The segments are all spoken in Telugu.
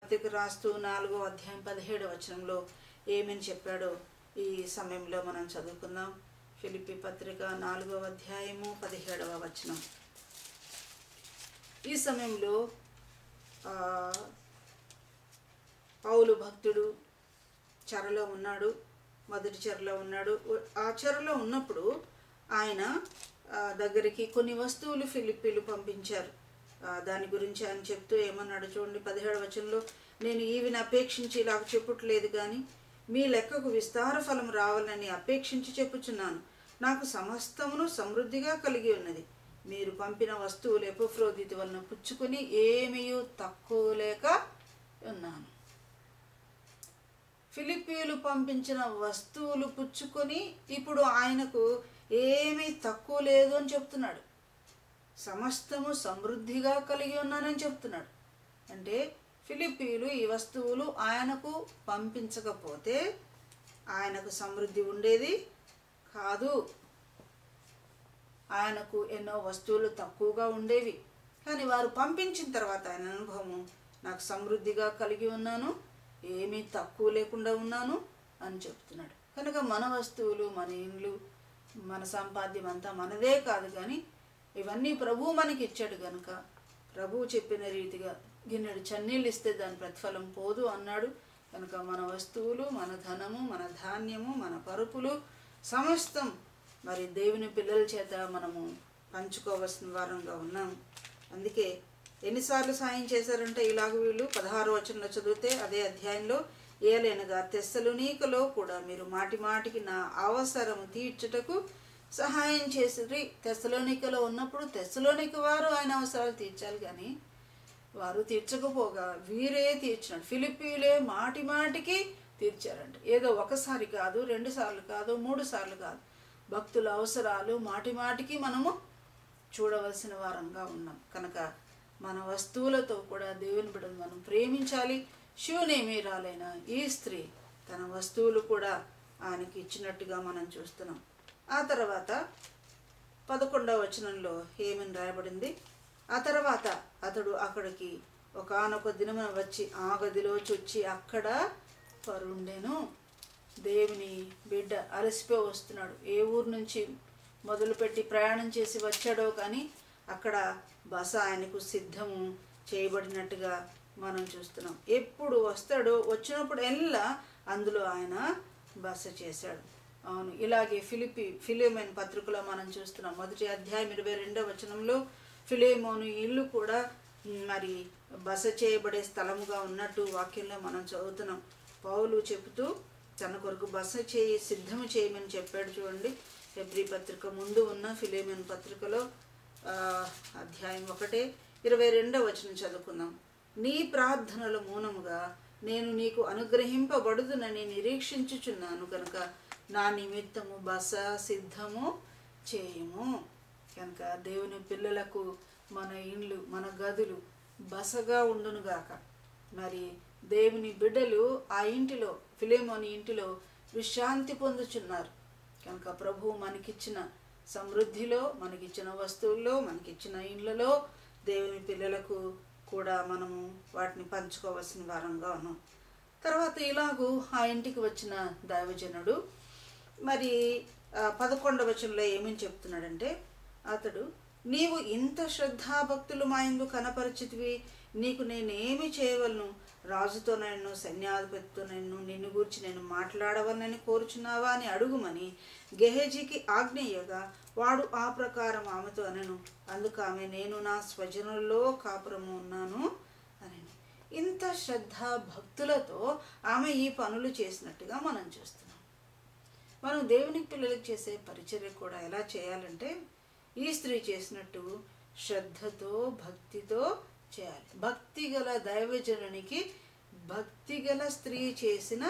పత్రిక రాస్తూ 4వ అధ్యాయం 17వ వచనంలో ఏమని చెప్పాడో ఈ సమయంలో మనం చదువుకుందాం. ఫిలిప్పీ పత్రిక 4వ అధ్యాయము 17వ వచనం. ఈ సమయంలో పౌలు భక్తుడు చెరలో ఉన్నాడు, మొదటి చెరలో ఉన్నాడు. ఆ చెరలో ఉన్నప్పుడు ఆయన దగ్గరికి కొన్ని వస్తువులు ఫిలిప్పీలు పంపించారు. దాని గురించి ఆయన చెప్తూ ఏమన్నాడు చూడండి. 17వ వచనంలో, నేను ఈవిని అపేక్షించి ఇలాగ చెప్పుట్లేదు కానీ మీ లెక్కకు విస్తార ఫలం రావాలని అపేక్షించి చెప్పుచున్నాను. నాకు సమస్తమును సమృద్ధిగా కలిగి ఉన్నది. మీరు పంపిన వస్తువులు ఎపఫ్రోదితు వలన పుచ్చుకొని ఏమీ తక్కువ లేక ఉన్నాను. ఫిలిప్పీలు పంపించిన వస్తువులు పుచ్చుకొని ఇప్పుడు ఆయనకు ఏమీ తక్కువ లేదు అని చెప్తున్నాడు. సమస్తము సమృద్ధిగా కలిగి ఉన్నానని చెప్తున్నాడు. అంటే ఫిలిప్పీలు ఈ వస్తువులు ఆయనకు పంపించకపోతే ఆయనకు సమృద్ధి ఉండేది కాదు. ఆయనకు ఎన్నో వస్తువులు తక్కువగా ఉండేవి. కానీ వారు పంపించిన తర్వాత ఆయన అనుభవము, నాకు సమృద్ధిగా కలిగి ఉన్నాను, ఏమీ తక్కువ లేకుండా ఉన్నాను అని చెప్తున్నాడు. కనుక మన వస్తువులు, మన ఇండ్లు, మన సంపాద్యం అంతా మనదే కాదు, కానీ ఇవన్నీ ప్రభువు మనకి ఇచ్చాడు. కనుక ప్రభువు చెప్పిన రీతిగా గిన్నెడు చన్నీళ్ళు ఇస్తే దాని ప్రతిఫలం పోదు అన్నాడు. కనుక మన వస్తువులు, మన ధనము, మన ధాన్యము, మన పరుపులు సమస్తం మరి దేవుని పిల్లల చేత మనము పంచుకోవాల్సిన వారంగా ఉన్నాం. అందుకే ఎన్నిసార్లు సాయం చేశారంటే ఇలాగ వీళ్ళు 16వ వచనంలో చదివితే అదే అధ్యాయంలో, ఏలైనగా తెస్సలోనికలో కూడా మీరు మాటి మాటికి నా అవసరము తీర్చుటకు సహాయం చేసిరి. తెస్సలోనికలో ఉన్నప్పుడు తెస్సలోనిక వారు ఆయన అవసరాలు తీర్చాలి, కానీ వారు తీర్చకపోగా వీరే తీర్చినాడు. ఫిలిప్పీలే మాటి మాటికి తీర్చారంట. ఏదో ఒకసారి కాదు, 2 సార్లు కాదు, 3 సార్లు కాదు. భక్తుల అవసరాలు మాటి మాటికి మనము చూడవలసిన వారంగా ఉన్నాం. కనుక మన వస్తువులతో కూడా దేవుని బిడ్డను మనం ప్రేమించాలి. శూనేమీరాలైన ఈ స్త్రీ తన వస్తువులు కూడా ఆయనకి ఇచ్చినట్టుగా మనం చూస్తున్నాం. ఆ తర్వాత 11వ వచనంలో ఏమని రాయబడింది, ఆ తర్వాత అతడు అక్కడికి ఒకానొక దినమున వచ్చి ఆ గదిలో చొచ్చి అక్కడ పరుండెను. దేవుని బిడ్డ అలసిపోయి వస్తున్నాడు. ఏ ఊరు నుంచి మొదలుపెట్టి ప్రయాణం చేసి వచ్చాడో కానీ అక్కడ బస ఆయనకు సిద్ధము చేయబడినట్టుగా మనం చూస్తున్నాం. ఎప్పుడు వస్తాడో వచ్చినప్పుడు ఎల్లా అందులో ఆయన బస చేశాడు. అవును, ఇలాగే ఫిలేమోను పత్రికలో మనం చూస్తున్నాం. మొదటి అధ్యాయం 22వ వచనంలో ఫిలేమోను ఇల్లు కూడా మరి బస చేయబడే స్థలముగా ఉన్నట్టు వాక్యంలో మనం చదువుతున్నాం. పౌలు చెబుతూ తన కొరకు బస సిద్ధము చేయమని చెప్పాడు. చూడండి, హెబ్రీ పత్రిక ముందు ఉన్న ఫిలేమోను పత్రికలో అధ్యాయం 1:22వ వచనం చదువుకుందాం. నీ ప్రార్థనల మూలముగా నేను నీకు అనుగ్రహింపబడుదునని నిరీక్షించుచున్నాను కనుక నా నిమిత్తము బస సిద్ధము చేయము. కనుక దేవుని పిల్లలకు మన ఇండ్లు, మన గదులు బసగా ఉండునుగాక. మరి దేవుని బిడ్డలు ఆ ఇంటిలో, ఫిలేమోని ఇంటిలో విశ్రాంతి పొందుచున్నారు. కనుక ప్రభువు మనకిచ్చిన సమృద్ధిలో, మనకిచ్చిన వస్తువుల్లో, మనకిచ్చిన ఇండ్లలో దేవుని పిల్లలకు కూడా మనము వాటిని పంచుకోవాల్సిన వారంగా ఉన్నాం. తర్వాత ఇలాగూ ఆ ఇంటికి వచ్చిన దైవజనుడు మరి 11వ వచనంలో ఏమని చెప్తున్నాడంటే, అతడు నీవు ఇంత శ్రద్ధాభక్తులు మా యందు కనపరిచితివి, నీకు నేనేమి చేయవలను? రాజుతో నన్ను, సైన్యాధిపతితో నిన్ను గూర్చి నేను మాట్లాడవలనని కోరుచున్నావా అని అడుగుమని గెహజీకి ఆజ్ఞయ్యగా వాడు ఆ ప్రకారం ఆమెతో అనెను. అందుకు ఆమె, నేను నా స్వజనులలో కాపురము ఉన్నాను అని. ఇంత శ్రద్ధా భక్తులతో ఆమె ఈ పనులు చేసినట్టుగా మనం చూస్తున్నాం. మనం దేవునికి పిల్లలకు చేసే పరిచర్య కూడా ఎలా చేయాలంటే ఈ స్త్రీ చేసినట్టు శ్రద్ధతో, భక్తితో చేయాలి. భక్తి గల దైవజనునికి భక్తి గల స్త్రీ చేసిన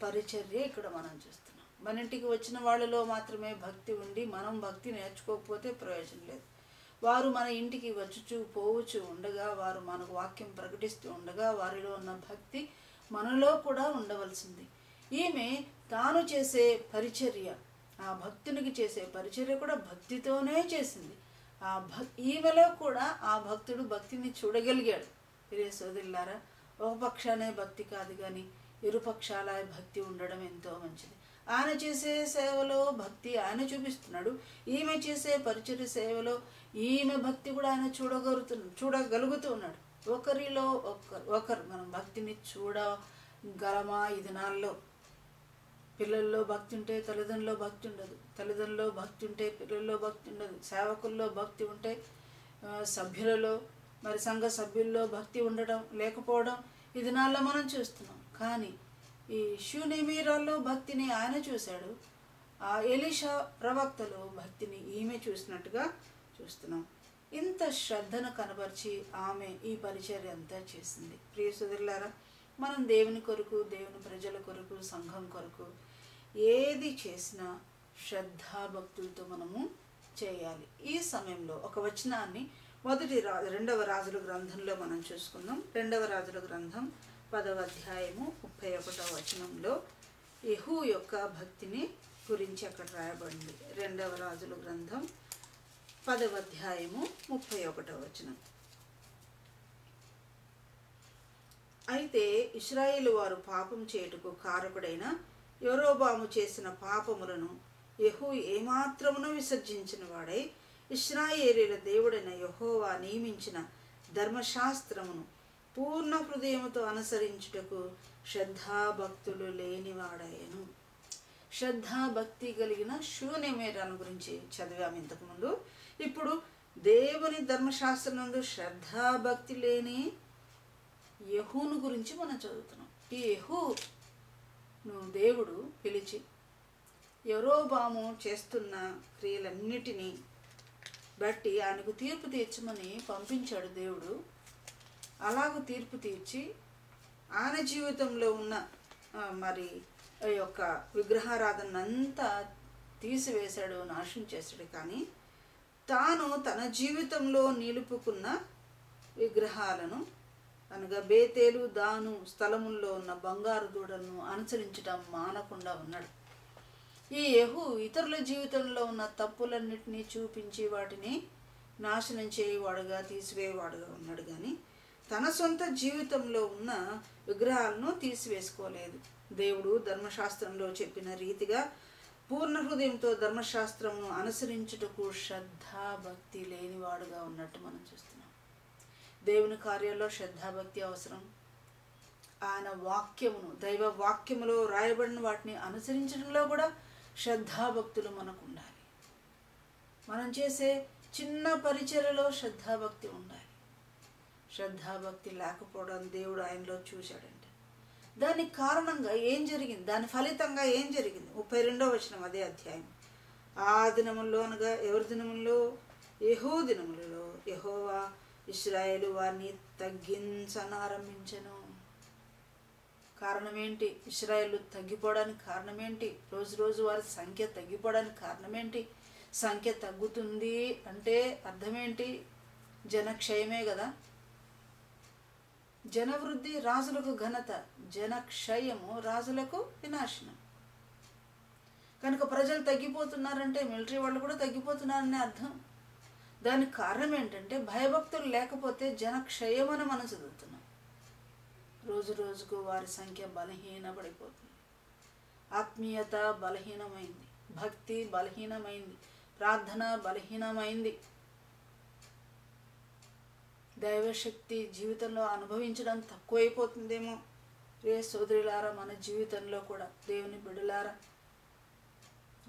పరిచర్య ఇక్కడ మనం చూస్తున్నాం. మన ఇంటికి వచ్చిన వాళ్ళలో మాత్రమే భక్తి ఉండి మనం భక్తి నేర్చుకోకపోతే ప్రయోజనం లేదు. వారు మన ఇంటికి వచ్చుచు పోవచ్చు ఉండగా, వారు మనకు వాక్యం ప్రకటిస్తూ ఉండగా వారిలో ఉన్న భక్తి మనలో కూడా ఉండవలసింది. ఈమె తాను చేసే పరిచర్య, ఆ భక్తునికి చేసే పరిచర్య కూడా భక్తితోనే చేసింది. ఈమెలో కూడా ఆ భక్తుడు భక్తిని చూడగలిగాడు. ప్రియ సోదరులారా, ఒక పక్షానే భక్తి కాదు కానీ ఇరుపక్షాల భక్తి ఉండడం ఎంతో మంచిది. ఆయన చేసే సేవలో భక్తి ఆయన చూపిస్తున్నాడు, ఈమె చేసే పరిచర్య సేవలో ఈమె భక్తి కూడా ఆయన చూడగలుగుతూ ఉన్నాడు. ఒకరిలో ఒకరు మనం భక్తిని చూడగలమా? ఈ దినాల్లో పిల్లల్లో భక్తి ఉంటే తల్లిదండ్రుల్లో భక్తి ఉండదు, తల్లిదండ్రుల్లో భక్తి ఉంటే పిల్లల్లో భక్తి ఉండదు, సేవకుల్లో భక్తి ఉంటే సభ్యులలో మరి సంఘ సభ్యుల్లో భక్తి ఉండడం లేకపోవడం ఈ దినాల్లో మనం చూస్తున్నాం. కానీ ఈ షూనేమీరాల్లో భక్తిని ఆయన చూశాడు, ఆ ఎలీషా ప్రవక్తలో భక్తిని ఈమె చూసినట్టుగా చూస్తున్నాం. ఇంత శ్రద్ధను కనబరిచి ఆమె ఈ పరిచర్య అంతా చేసింది. ప్రియ సోదరులారా, మనం దేవుని కొరకు, దేవుని ప్రజల కొరకు, సంఘం కొరకు ఏది చేసినా శ్రద్ధాభక్తులతో మనము చేయాలి. ఈ సమయంలో ఒక వచనాన్ని రెండవ రాజుల గ్రంథంలో మనం చూసుకుందాం. రెండవ రాజుల గ్రంథం 10వ అధ్యాయము 31వ వచనంలో యెహూ యొక్క భక్తిని గురించి అక్కడ రాయబడింది. రెండవ రాజుల గ్రంథం 10వ అధ్యాయము 31వ వచనం. అయితే ఇశ్రాయేలు వారు పాపం చేయుటకు కారకుడైన యెరోబాము చేసిన పాపములను యెహూ ఏమాత్రమును విసర్జించిన వాడై ఇశ్రాయేలీయుల దేవుడైన యెహోవా నియమించిన ధర్మశాస్త్రమును పూర్ణ హృదయముతో అనుసరించుటకు శ్రద్ధాభక్తులు లేనివాడాయను. శ్రద్ధాభక్తి కలిగిన షూనేమీరాను గురించి చదివాము ఇంతకుముందు. ఇప్పుడు దేవుని ధర్మశాస్త్రం నందు శ్రద్ధాభక్తి లేని యెహూను గురించి మనం చదువుతున్నాం. ఈ యెహూను దేవుడు పిలిచి యెరోబాము చేస్తున్న క్రియలన్నిటినీ బట్టి ఆయనకు తీర్పు తీర్చమని పంపించాడు దేవుడు. అలాగూ తీర్పు తీర్చి ఆయన జీవితంలో ఉన్న మరి యొక్క విగ్రహారాధనంతా తీసివేశాడు, నాశనం చేశాడు. కానీ తాను తన జీవితంలో నిలుపుకున్న విగ్రహాలను అనగా బేతేలు, దాను స్థలముల్లో ఉన్న బంగారు దూడలను అనుసరించడం మానకుండా ఉన్నాడు. ఈ యెహూ ఇతరుల జీవితంలో ఉన్న తప్పులన్నిటినీ చూపించి వాటిని నాశనం చేయవాడుగా, తీసివేయవాడుగా ఉన్నాడు. కానీ తన సొంత జీవితంలో ఉన్న విగ్రహాలను తీసివేసుకోలేదు. దేవుడు ధర్మశాస్త్రంలో చెప్పిన రీతిగా పూర్ణ హృదయంతో ధర్మశాస్త్రమును అనుసరించుటకు శ్రద్ధాభక్తి లేనివాడుగా ఉన్నట్టు మనం చూస్తున్నాం. దేవుని కార్యాల్లో శ్రద్ధాభక్తి అవసరం. ఆయన వాక్యమును, దైవ వాక్యములో రాయబడిన వాటిని అనుసరించడంలో కూడా శ్రద్ధాభక్తులు మనకు ఉండాలి. మనం చేసే చిన్న పరిచర్యలో శ్రద్ధాభక్తి ఉండాలి. శ్రద్ధాభక్తి లేకపోవడం దేవుడు ఆయనలో చూశాడంటే దానికి కారణంగా ఏం జరిగింది, దాని ఫలితంగా ఏం జరిగింది? 32వ వచనం అదే అధ్యాయం. ఆ దినముల్లో అనగా ఎవరి దినముల్లో? యెహూ దినములలో యెహోవా ఇశ్రాయేలు వారిని తగ్గించనారంభించెను. కారణం ఏంటి? ఇశ్రాయేలు తగ్గిపోవడానికి కారణం ఏంటి? రోజు రోజు వారి సంఖ్య తగ్గిపోవడానికి కారణం ఏంటి? సంఖ్య తగ్గుతుంది అంటే అర్థం ఏంటి? జనక్షయమే కదా. జనవృద్ధి రాజులకు ఘనత, జనక్షయము రాజులకు వినాశనం. కనుక ప్రజలు తగ్గిపోతున్నారంటే మిలిటరీ వాళ్ళు కూడా తగ్గిపోతున్నారనే అర్థం. దానికి కారణం ఏంటంటే భయభక్తులు లేకపోతే జనక్షయం అని మనం చదువుతున్నాం. రోజు రోజుకు వారి సంఖ్య బలహీనపడిపోతుంది. ఆత్మీయత బలహీనమైంది, భక్తి బలహీనమైంది, ప్రార్థన బలహీనమైంది. దైవశక్తి జీవితంలో అనుభవించడం తక్కువైపోతుందేమో. రే సోదరులారా, మన జీవితంలో కూడా దేవుని బిడ్డలారా,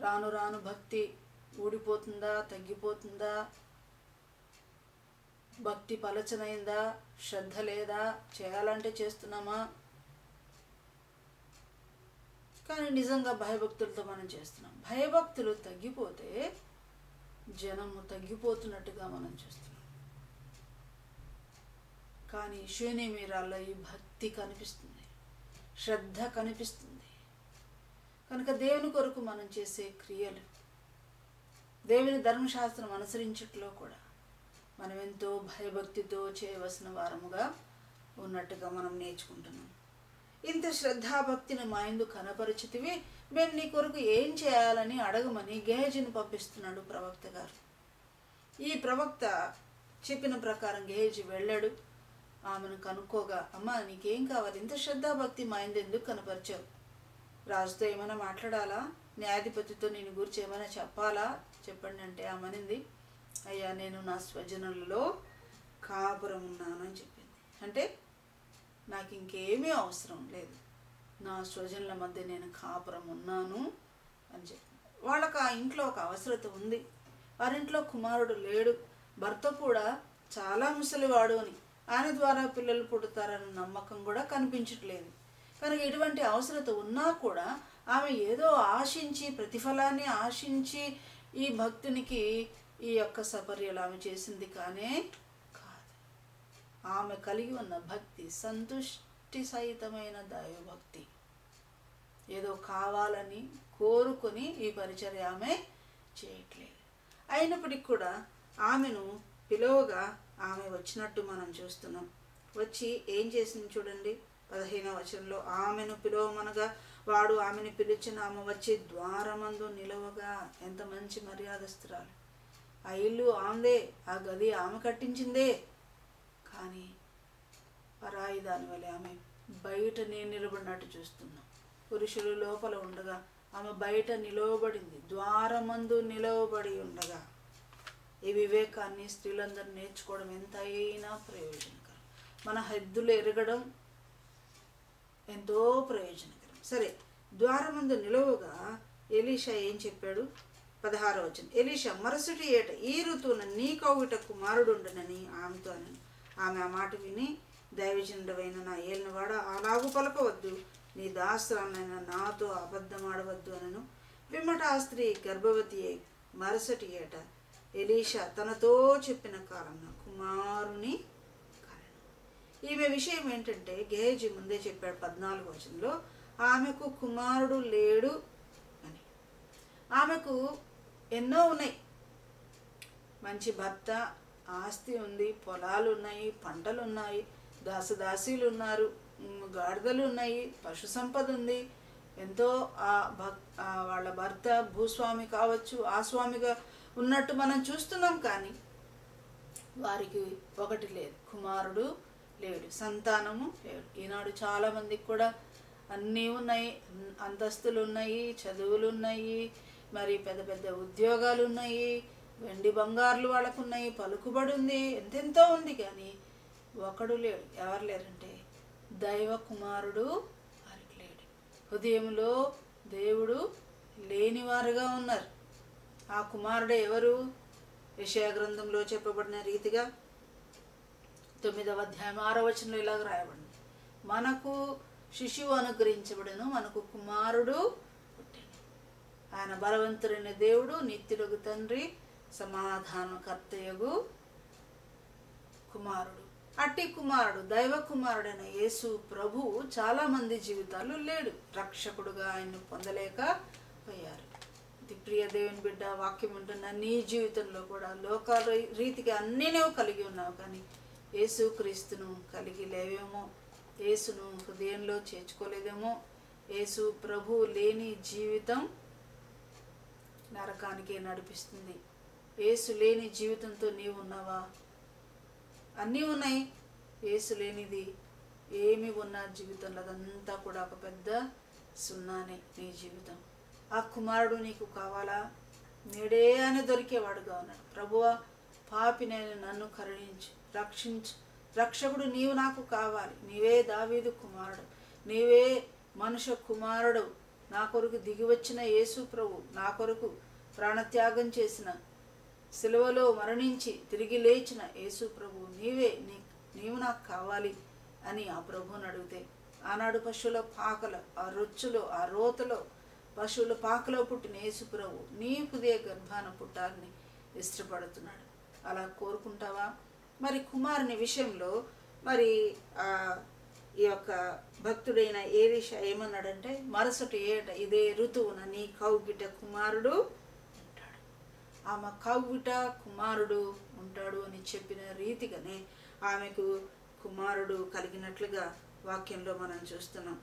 రాను రాను భక్తి ఊడిపోతుందా, తగ్గిపోతుందా? భక్తి పలచనైందా? శ్రద్ధ లేదా? చేయాలంటే చేస్తున్నామా? కానీ నిజంగా భయభక్తులతో మనం చేస్తున్నాం. భయభక్తులు తగ్గిపోతే జనము తగ్గిపోతున్నట్టుగా మనం చూస్తున్నాం. కానీ షూనేమీరాల్లో ఈ భక్తి కనిపిస్తుంది, శ్రద్ధ కనిపిస్తుంది. కనుక దేవుని కొరకు మనం చేసే క్రియలు, దేవుని ధర్మశాస్త్రం అనుసరించట్లో కూడా మనం ఎంతో భయభక్తితో చేయవలసిన వారముగా ఉన్నట్టుగా మనం నేర్చుకుంటున్నాం. ఇంత శ్రద్ధాభక్తిని మా యందు కనపరిచితివి, మేము నీ కొరకు ఏం చేయాలని అడగమని గేహజీని పంపిస్తున్నాడు ప్రవక్త గారు. ఈ ప్రవక్త చెప్పిన ప్రకారం గేహజీ వెళ్ళాడు. ఆమెను కనుక్కోగా, అమ్మ నీకేం కావాలి, ఇంత శ్రద్ధాభక్తి మా ఇందు ఎందుకు కనపరిచావు? రాజుతో ఏమైనా మాట్లాడాలా, న్యాయాధిపతితో నేను గురించి ఏమైనా చెప్పాలా చెప్పండి అంటే ఆమెనింది, అయ్యా నేను నా స్వజనులలో కాపురం ఉన్నాను అని చెప్పింది. అంటే నాకు ఇంకేమీ అవసరం లేదు, నా స్వజనుల మధ్య నేను కాపురం ఉన్నాను అని చెప్పింది. వాళ్ళకి ఆ ఇంట్లో ఒక అవసరత ఉంది, వారింట్లో కుమారుడు లేడు, భర్త కూడా చాలా ముసలివాడు అని, ఆయన ద్వారా పిల్లలు పుడతారన్న నమ్మకం కూడా కనిపించట్లేదు. కనుక ఎటువంటి అవసరత ఉన్నా కూడా ఆమె ఏదో ఆశించి, ప్రతిఫలాన్ని ఆశించి ఈ భక్తునికి ఈ యొక్క సపర్యలు ఆమె చేసింది కానే కాదు. ఆమె కలిగి ఉన్న భక్తి సంతుష్టి సహితమైన దైవభక్తి. ఏదో కావాలని కోరుకొని ఈ పరిచర్య ఆమె చేయట్లేదు. అయినప్పటికీ కూడా ఆమెను పిలువగా ఆమె వచ్చినట్టు మనం చూస్తున్నాం. వచ్చి ఏం చేసింది చూడండి, 15వ వచనంలో, ఆమెను పిలువమనగా వాడు ఆమెను పిలిచిన ఆమె వచ్చి ద్వారమందు నిలవగా. ఎంత మంచి మర్యాదస్తురాలు! ఆ ఇల్లు ఆమెదే, ఆ గది ఆమె కట్టించిందే, కానీ పరాయి దాని వల్ల ఆమె బయటనే నిలబడినట్టు చూస్తున్నాం. పురుషులు లోపల ఉండగా ఆమె బయట నిలవబడింది, ద్వారమందు నిలవబడి ఉండగా. ఈ వివేకాన్ని స్త్రీలందరూ నేర్చుకోవడం ఎంతైనా ప్రయోజనకరం. మన హద్దులు ఎరగడం ఎంతో ప్రయోజనకరం. సరే, ద్వారమందు నిలవగా ఎలీషా ఏం చెప్పాడు? 16వ వచనం, ఎలీషా మరుసటి ఏట ఈ ఋతువున నీ కౌగిట కుమారుడుండనని ఆమెతో అనను. ఆమె ఆ మాట విని, దైవజనుడవైన నా ఏలినవాడ, అలాగూ పలకవద్దు, నీ దాసురాలైన నాతో అబద్ధమాడవద్దు అనను. పిమ్మట ఆ స్త్రీ గర్భవతి అయి మరుసటి ఏట ఎలీషా తనతో చెప్పిన కాలంలో కుమారుని కనెను. ఈమె విషయం ఏంటంటే, గేహజీ ముందే చెప్పాడు 14వ వచనంలో, ఆమెకు కుమారుడు లేడు అని. ఆమెకు ఎన్నో ఉన్నాయి, మంచి భర్త, ఆస్తి ఉంది, పొలాలు ఉన్నాయి, పంటలు ఉన్నాయి, దాసదాసీలు ఉన్నారు, గాడిదలు ఉన్నాయి, పశు సంపద ఉంది, ఎంతో వాళ్ళ భర్త భూస్వామి కావచ్చు, ఆ స్వామిగా ఉన్నట్టు మనం చూస్తున్నాం. కానీ వారికి ఒకటి లేదు, కుమారుడు లేడు, సంతానము లేడు. ఈనాడు చాలామందికి కూడా అన్నీ ఉన్నాయి, అంతస్తులు ఉన్నాయి, చదువులు ఉన్నాయి, మరి పెద్ద పెద్ద ఉద్యోగాలు ఉన్నాయి, వెండి బంగారులు వాళ్ళకు ఉన్నాయి, పలుకుబడి ఉంది, ఎంతెంతో ఉంది. కానీ ఒకడు లేడు. ఎవరు లేరంటే దైవ కుమారుడు వారికి లేడు. హృదయంలో దేవుడు లేనివారుగా ఉన్నారు. ఆ కుమారుడే ఎవరు? యెషయా గ్రంథంలో చెప్పబడిన రీతిగా 9వ అధ్యాయం 6వ వచనంలో ఇలాగ రాయబడింది, మనకు శిశువు అనుగ్రహించబడను, మనకు కుమారుడు పుట్టెను, ఆయన బలవంతుడైన దేవుడు, నిత్యుడగు తండ్రి, సమాధానకర్తయగు కుమారుడు. అట్టి కుమారుడు, దైవ కుమారుడైన యేసు ప్రభువు చాలా మంది జీవితాల్లో లేడు. రక్షకుడుగా ఆయన్ను పొందలేకపోయారు. ప్రియ దేవుని బిడ్డ, వాక్యం ఉంటున్న నీ జీవితంలో కూడా లోకాల రీతిగా అన్నీ నువ్వు కలిగి ఉన్నావు, కానీ యేసు క్రీస్తును కలిగి లేవేమో, యేసును హృదయంలో చేర్చుకోలేదేమో. యేసు ప్రభు లేని జీవితం నరకానికే నడిపిస్తుంది. యేసు లేని జీవితంతో నీవు ఉన్నావా? అన్నీ ఉన్నాయి, యేసు లేనిది ఏమి ఉన్న జీవితంలో అదంతా కూడా ఒక పెద్ద సున్నానే నీ జీవితం. ఆ కుమారుడు నీకు కావాలా? నేడే అని దొరికేవాడుగా ఉన్నాడు. ప్రభువా, పాపినైన నన్ను కరుణించు, రక్షించు, రక్షకుడు నీవు నాకు కావాలి. నీవే దావీదు కుమారుడు, నీవే మనుష్య కుమారుడు, నా కొరకు దిగివచ్చిన యేసు ప్రభు, నా కొరకు ప్రాణత్యాగం చేసిన, సిలువలో మరణించి తిరిగి లేచిన యేసు ప్రభు, నీవు నాకు కావాలి అని ఆ ప్రభువుని అడిగితే, ఆనాడు పశువుల పాకలో, ఆ రొచ్చులో, ఆ రోతలో, పశువుల పాకలో పుట్టిన యేసు ప్రభు నీ హృదయ గర్భాన పుట్టాలని ఇష్టపడుతున్నాడు. అలా కోరుకుంటావా? మరి కుమారుని విషయంలో మరి ఈ యొక్క భక్తుడైన ఎలీషా ఏమన్నాడంటే, మరుసటి ఏట ఇదే ఋతువున నీ కౌగిట కుమారుడు ఉంటాడు. ఆమె కౌగిట కుమారుడు ఉంటాడు అని చెప్పిన రీతిగానే ఆమెకు కుమారుడు కలిగినట్లుగా వాక్యంలో మనం చూస్తున్నాం.